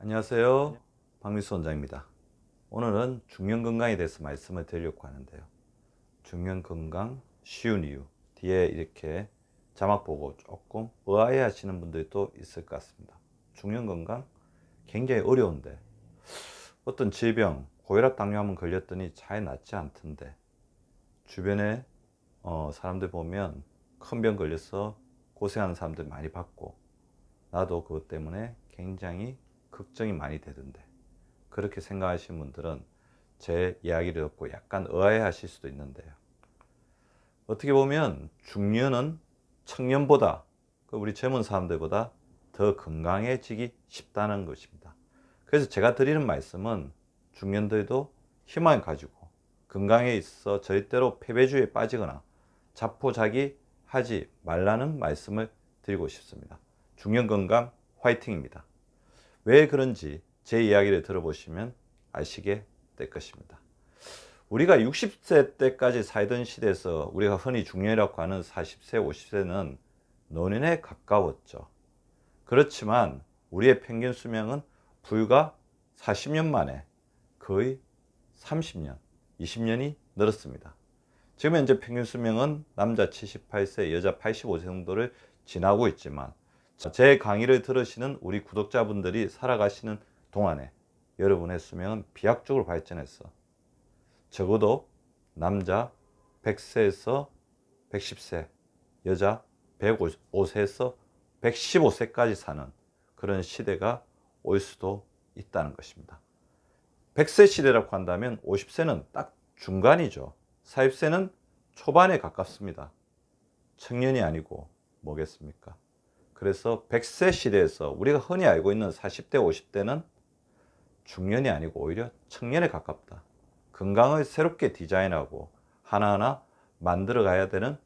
안녕하세요. 박미수 원장입니다. 오늘은 중년 건강에 대해서 말씀을 드리려고 하는데요. 중년 건강 쉬운 이유 뒤에 이렇게 자막 보고 조금 의아해 하시는 분들도 있을 것 같습니다. 중년 건강 굉장히 어려운데 어떤 질병, 고혈압, 당뇨암은 걸렸더니 잘 낫지 않던데 주변에 사람들 보면 큰 병 걸려서 고생하는 사람들 많이 봤고 나도 그것 때문에 굉장히 걱정이 많이 되던데 그렇게 생각하시는 분들은 제 이야기를 듣고 약간 의아해 하실 수도 있는데요. 어떻게 보면 중년은 청년보다 우리 젊은 사람들보다 더 건강해지기 쉽다는 것입니다. 그래서 제가 드리는 말씀은 중년들도 희망을 가지고 건강에 있어 절대로 패배주의에 빠지거나 자포자기하지 말라는 말씀을 드리고 싶습니다. 중년 건강 화이팅입니다. 왜 그런지 제 이야기를 들어보시면 아시게 될 것입니다. 우리가 60세 때까지 살던 시대에서 우리가 흔히 중년이라고 하는 40세, 50세는 노년에 가까웠죠. 그렇지만 우리의 평균 수명은 불과 40년 만에 거의 30년, 20년이 늘었습니다. 지금 현재 평균 수명은 남자 78세, 여자 85세 정도를 지나고 있지만 제 강의를 들으시는 우리 구독자분들이 살아가시는 동안에 여러분의 수명은 비약적으로 발전했어. 적어도 남자 100세에서 110세, 여자 105세에서 115세까지 사는 그런 시대가 올 수도 있다는 것입니다. 100세 시대라고 한다면 50세는 딱 중간이죠. 40세는 초반에 가깝습니다. 청년이 아니고 뭐겠습니까? 그래서 100세 시대에서 우리가 흔히 알고 있는 40대, 50대는 중년이 아니고 오히려 청년에 가깝다. 건강을 새롭게 디자인하고 하나하나 만들어 가야 되는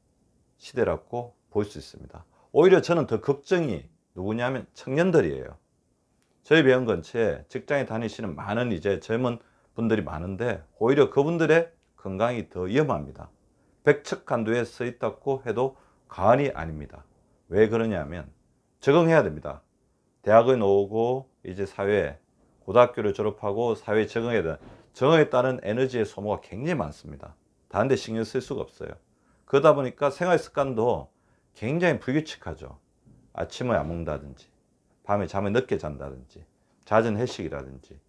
시대라고 볼 수 있습니다. 오히려 저는 더 걱정이 누구냐면 청년들이에요. 저희 병원 근처에 직장에 다니시는 많은 이제 젊은 분들이 많은데 오히려 그분들의 건강이 더 위험합니다. 백척간두에 서 있다고 해도 과언이 아닙니다. 왜 그러냐면 적응해야 됩니다. 대학을 나오고 이제 사회에 고등학교를 졸업하고 사회에 적응해야 되는 적응에 따른 에너지의 소모가 굉장히 많습니다. 다른 데 신경 쓸 수가 없어요. 그러다 보니까 생활 습관도 굉장히 불규칙하죠. 아침을 안 먹는다든지 밤에 잠을 늦게 잔다든지 잦은 회식이라든지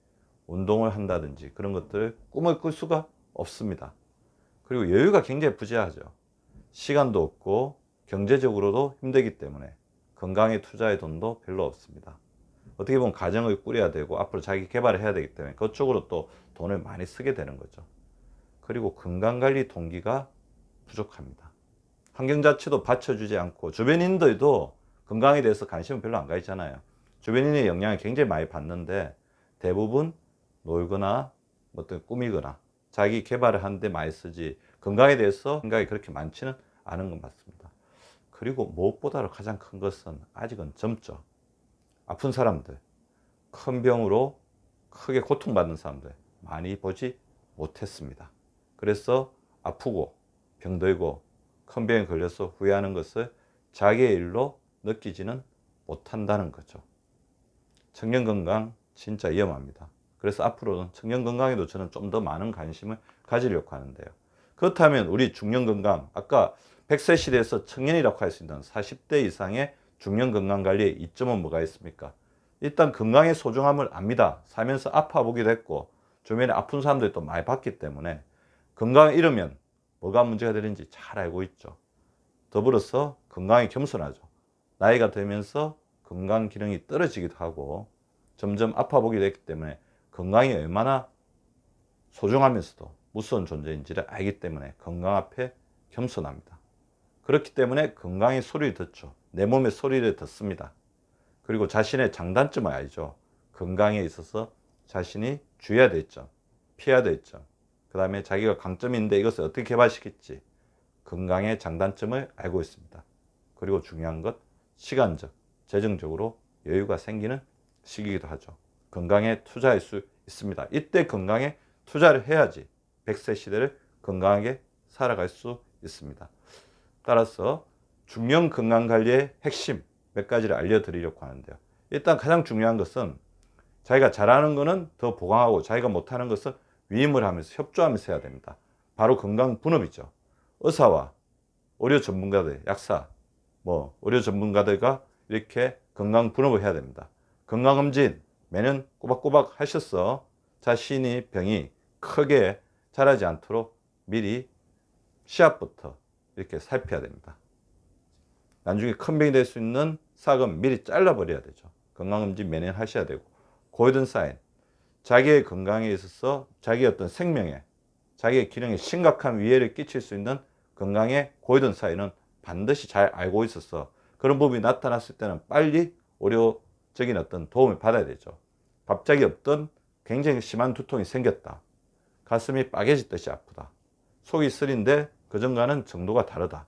운동을 한다든지 그런 것들을 꿈을 꿀 수가 없습니다. 그리고 여유가 굉장히 부재하죠. 시간도 없고 경제적으로도 힘들기 때문에 건강에 투자할 돈도 별로 없습니다. 어떻게 보면 가정을 꾸려야 되고 앞으로 자기 개발을 해야 되기 때문에 그쪽으로 또 돈을 많이 쓰게 되는 거죠. 그리고 건강관리 동기가 부족합니다. 환경 자체도 받쳐주지 않고 주변인들도 건강에 대해서 관심은 별로 안 가 있잖아요. 주변인의 영향을 굉장히 많이 받는데 대부분 놀거나 어떤 꾸미거나 자기 개발을 하는데 많이 쓰지 건강에 대해서 생각이 그렇게 많지는 않은 건 맞습니다. 그리고 무엇보다도 가장 큰 것은 아직은 젊죠. 아픈 사람들, 큰 병으로 크게 고통받는 사람들 많이 보지 못했습니다. 그래서 아프고 병들고 큰 병에 걸려서 후회하는 것을 자기의 일로 느끼지는 못한다는 거죠. 청년 건강 진짜 위험합니다. 그래서 앞으로는 청년 건강에도 저는 좀 더 많은 관심을 가지려고 하는데요. 그렇다면 우리 중년 건강, 아까 100세 시대에서 청년이라고 할 수 있는 40대 이상의 중년 건강 관리의 이점은 뭐가 있습니까? 일단 건강의 소중함을 압니다. 살면서 아파보기도 했고 주변에 아픈 사람들도 많이 봤기 때문에 건강을 잃으면 뭐가 문제가 되는지 잘 알고 있죠. 더불어서 건강에 겸손하죠. 나이가 들면서 건강 기능이 떨어지기도 하고 점점 아파보기도 했기 때문에 건강이 얼마나 소중하면서도 무서운 존재인지를 알기 때문에 건강 앞에 겸손합니다. 그렇기 때문에 건강의 소리를 듣죠. 내 몸의 소리를 듣습니다. 그리고 자신의 장단점을 알죠. 건강에 있어서 자신이 주의해야 될 점, 피해야 될 점, 그 다음에 자기가 강점이 있는데 이것을 어떻게 개발시킬지 건강의 장단점을 알고 있습니다. 그리고 중요한 것, 시간적, 재정적으로 여유가 생기는 시기이기도 하죠. 건강에 투자할 수 있습니다. 이때 건강에 투자를 해야지 100세 시대를 건강하게 살아갈 수 있습니다. 따라서 중년 건강관리의 핵심 몇 가지를 알려드리려고 하는데요. 일단 가장 중요한 것은 자기가 잘하는 거는 더 보강하고 자기가 못하는 것은 위임을 하면서 협조하면서 해야 됩니다. 바로 건강 분업이죠. 의사와 의료 전문가들, 약사, 의료 전문가들과 이렇게 건강 분업을 해야 됩니다. 건강검진 매년 꼬박꼬박 하셔서 자신이 병이 크게 자라지 않도록 미리 시합부터 이렇게 살펴야 됩니다. 나중에 큰 병이 될 수 있는 싹은 미리 잘라버려야 되죠. 건강검진 매년 하셔야 되고, 골든 사인, 자기의 건강에 있어서 자기의 어떤 생명에, 자기의 기능에 심각한 위해를 끼칠 수 있는 건강의 골든 사인은 반드시 잘 알고 있어서 그런 부분이 나타났을 때는 빨리 의료적인 어떤 도움을 받아야 되죠. 갑자기 어떤 굉장히 심한 두통이 생겼다. 가슴이 빠개지듯이 아프다. 속이 쓰린데 그전과는 정도가 다르다.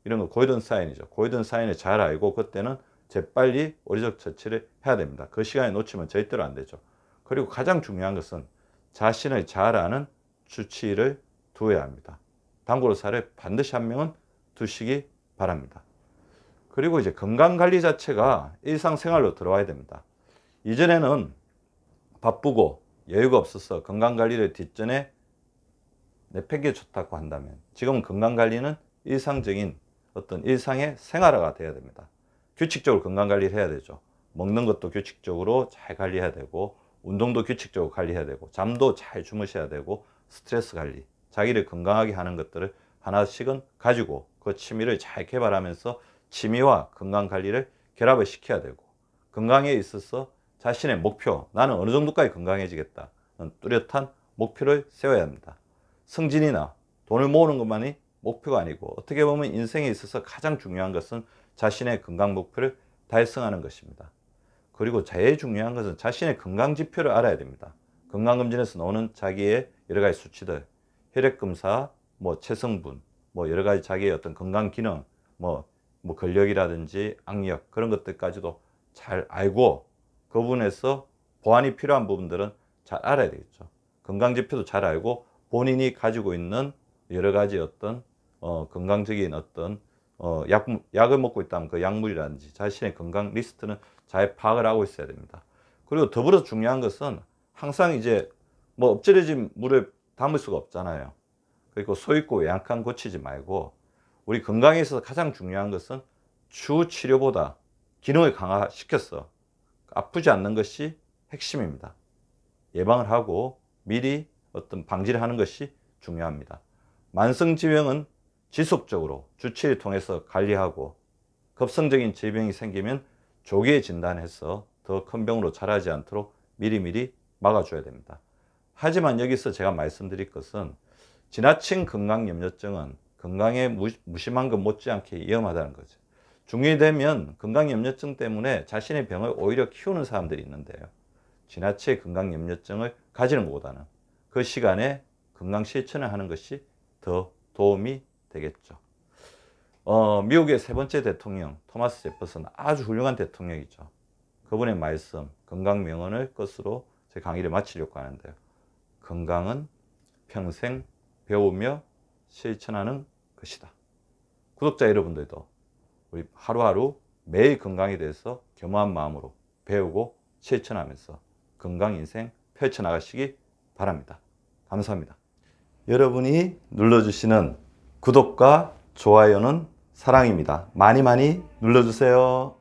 이런 거 골든 사인이죠. 골든 사인을 잘 알고 그때는 재빨리 의료적 처치를 해야 됩니다. 그 시간에 놓치면 절대로 안 되죠. 그리고 가장 중요한 것은 자신을 잘 아는 주치의를 두어야 합니다. 단골의사를 반드시 한 명은 두시기 바랍니다. 그리고 이제 건강관리 자체가 일상생활로 들어와야 됩니다. 이전에는 바쁘고 여유가 없어서 건강관리를 뒷전에 내팽개쳤다고 한다면 지금은 건강관리는 일상적인 어떤 일상의 생활화가 돼야 됩니다. 규칙적으로 건강관리를 해야 되죠. 먹는 것도 규칙적으로 잘 관리해야 되고, 운동도 규칙적으로 관리해야 되고, 잠도 잘 주무셔야 되고, 스트레스 관리, 자기를 건강하게 하는 것들을 하나씩은 가지고 그 취미를 잘 개발하면서 취미와 건강관리를 결합을 시켜야 되고, 건강에 있어서 자신의 목표, 나는 어느 정도까지 건강해지겠다, 뚜렷한 목표를 세워야 합니다. 승진이나 돈을 모으는 것만이 목표가 아니고, 어떻게 보면 인생에 있어서 가장 중요한 것은 자신의 건강 목표를 달성하는 것입니다. 그리고 제일 중요한 것은 자신의 건강 지표를 알아야 됩니다. 건강검진에서 나오는 자기의 여러 가지 수치들, 혈액검사, 체성분, 여러 가지 자기의 어떤 건강 기능, 근력이라든지 악력, 그런 것들까지도 잘 알고, 그 부분에서 보완이 필요한 부분들은 잘 알아야 되겠죠. 건강 지표도 잘 알고, 본인이 가지고 있는 여러 가지 어떤 건강적인 어떤 약을 먹고 있다면 그 약물이라든지 자신의 건강 리스트는 잘 파악을 하고 있어야 됩니다. 그리고 더불어 중요한 것은 항상 이제 엎질러진 물을 담을 수가 없잖아요. 그리고 소 있고 외양간 고치지 말고, 우리 건강에 있어서 가장 중요한 것은 주 치료보다 기능을 강화시켜서 아프지 않는 것이 핵심입니다. 예방을 하고 미리 어떤 방지를 하는 것이 중요합니다. 만성질병은 지속적으로 주치의를 통해서 관리하고, 급성적인 질병이 생기면 조기에 진단해서 더 큰 병으로 자라지 않도록 미리미리 막아줘야 됩니다. 하지만 여기서 제가 말씀드릴 것은 지나친 건강염려증은 건강에 무심한 것 못지않게 위험하다는 거죠. 중이 되면 건강염려증 때문에 자신의 병을 오히려 키우는 사람들이 있는데요. 지나치게 건강염려증을 가지는 것보다는 그 시간에 건강 실천을 하는 것이 더 도움이 되겠죠. 미국의 세 번째 대통령 토마스 제퍼슨, 아주 훌륭한 대통령이죠. 그분의 말씀, 건강 명언을 끝으로 제 강의를 마치려고 하는데요. 건강은 평생 배우며 실천하는 것이다. 구독자 여러분들도 우리 하루하루 매일 건강에 대해서 겸허한 마음으로 배우고 실천하면서 건강 인생 펼쳐나가시기 바랍니다. 감사합니다. 여러분이 눌러주시는 구독과 좋아요는 사랑입니다. 많이 많이 눌러주세요.